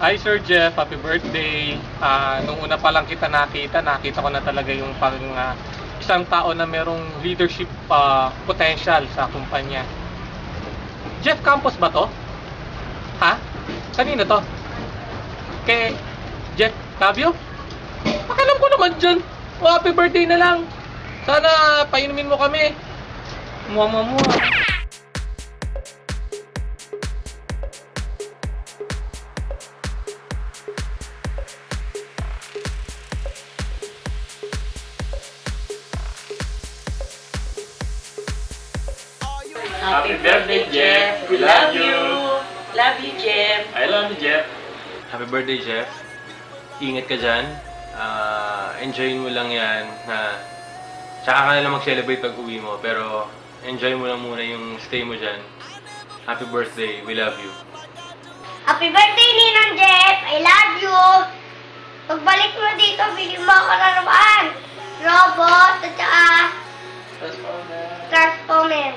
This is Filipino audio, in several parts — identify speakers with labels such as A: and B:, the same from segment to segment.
A: Hi Sir Jeff, happy birthday. Nung una pa lang kita nakita ko na talaga yung isang tao na merong leadership potential sa kumpanya. Jeff Campos ba to? Ha? Kanino to? Kay Jeff Tabio? Pakialam ko naman dyan. Happy birthday na lang. Sana painumin mo kami. Muwa.
B: Happy birthday, Jeff! We love you! Love you, Jeff!
C: I love you, Jeff! Happy birthday, Jeff! Ingat ka dyan. Enjoyin mo lang yan. Tsaka ka na lang mag-celebrate pag uwi mo. Pero enjoy mo lang muna yung stay mo dyan. Happy birthday! We love you!
D: Happy birthday, Ninang Jeff! I love you! Pagbalik mo dito, bigyan mo ako na naman! Robot at saka Transformer.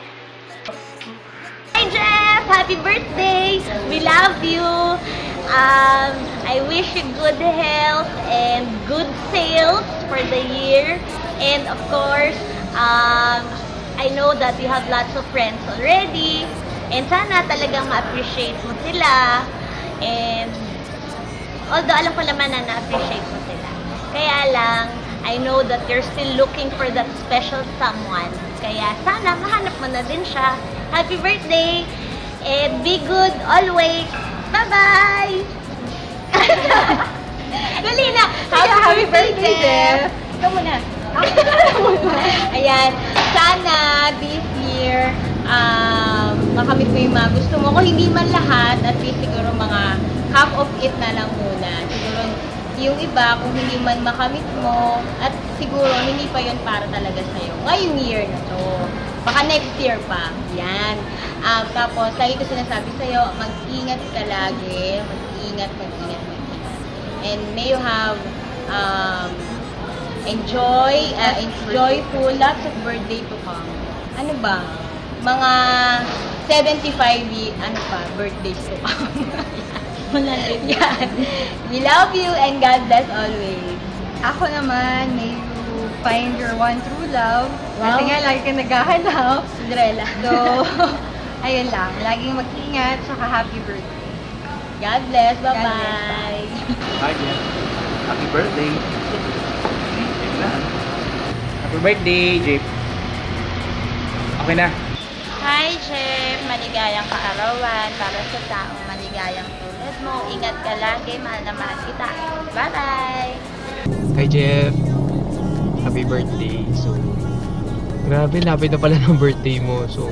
E: Hi Jeff! Happy birthday! We love you! I wish you good health and good sales for the year. And of course, I know that you have lots of friends already. And sana talagang ma-appreciate mo sila. And although alam ko naman na na-appreciate mo sila. Kaya lang, I know that you're still looking for that special someone. Kaya sana mahanap mo na din siya. Happy birthday! And be good always! Bye-bye! Dali na! Happy birthday, Jeff! Ikaw muna. Ayan. Sana this year, makamit mo yung mga gusto mo. Kung hindi man lahat, at least siguro mga half of it na lang muna. Siguro yung iba, kung hindi man makamit mo, at siguro hindi pa yun para talaga sa'yo. Ngayong year na to. Baka next year pa. Yan. Tapos, lagi ko sinasabi sa'yo, mag-ingat ka lagi. Mag-ingat. And may you have joyful, lots of birthday to come. Ano ba? Mga 75 birthdays to come. Yan. We love you and God bless always.
F: Ako naman, may you find your one true love.
E: Wow.
F: Kasi nga, lagi ka naghahanap.
E: Cinderella.
F: So, ayun lang. Laging mag-ingat, saka happy birthday.
E: God bless.
F: God
E: Bye-bye.
G: Hi, Jeff. Happy birthday. Happy birthday, Jeff. Okay na.
E: Hi, Jeff. Maligayang kaarawan para sa taong maligayang tulad mo. Ingat ka lagi. Mahal na mahal kita. Bye-bye.
H: Hi Jeff, happy birthday. So, grabe, lapit na pala ng birthday mo. So,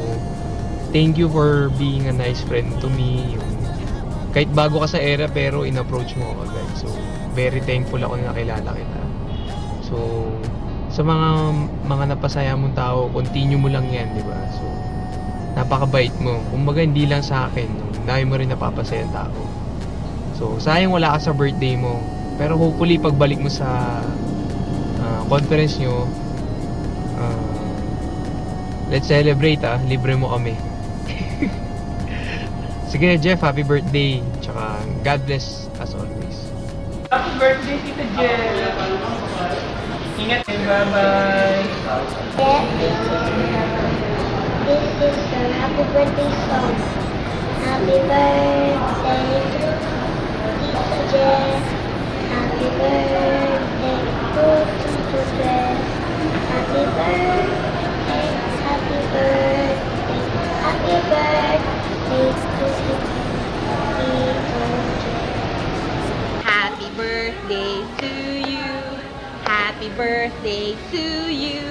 H: thank you for being a nice friend to me. Kahit bago ka sa era pero in-approach mo ako agad. So, very thankful ako na nakilala kita. So, sa mga napasaya mong tao, continue mo lang yan, di ba? So, napakabait mo. Kumbaga hindi lang sa akin, dahil mo rin napapasaya ang tao. So, sayang wala ka sa birthday mo. Pero hopefully pagbalik mo sa conference nyo, let's celebrate libre mo kami. Sige Jeff, happy birthday. Tsaka God bless as always.
A: Happy birthday, Tita Jeff! Ingat kayo, bye-bye!
D: This is your happy birthday song. Happy birthday to Tita Jeff. Happy birthday to Tito Jeff. Happy birthday, happy birthday, happy birthday to Tito Jeff.
E: Happy birthday to you. Happy birthday to you.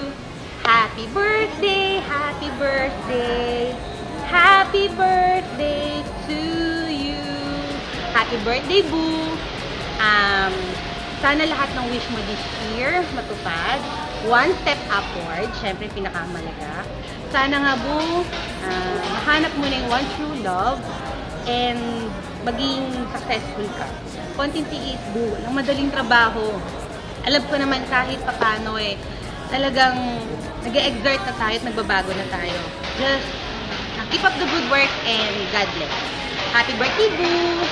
E: Happy birthday, happy birthday. Happy birthday to you. Happy birthday, Boo. Sana lahat ng wish mo this year matupad. One step upward, syempre pinakamalaga. Sana nga, Boo, mahanap mo na yung one true love and maging successful ka. Konting tiis, Boo. Walang madaling trabaho. Alam ko naman kahit papano talagang nag-exert na tayo at nagbabago na tayo. Just keep up the good work and God bless. Happy birthday, Boo!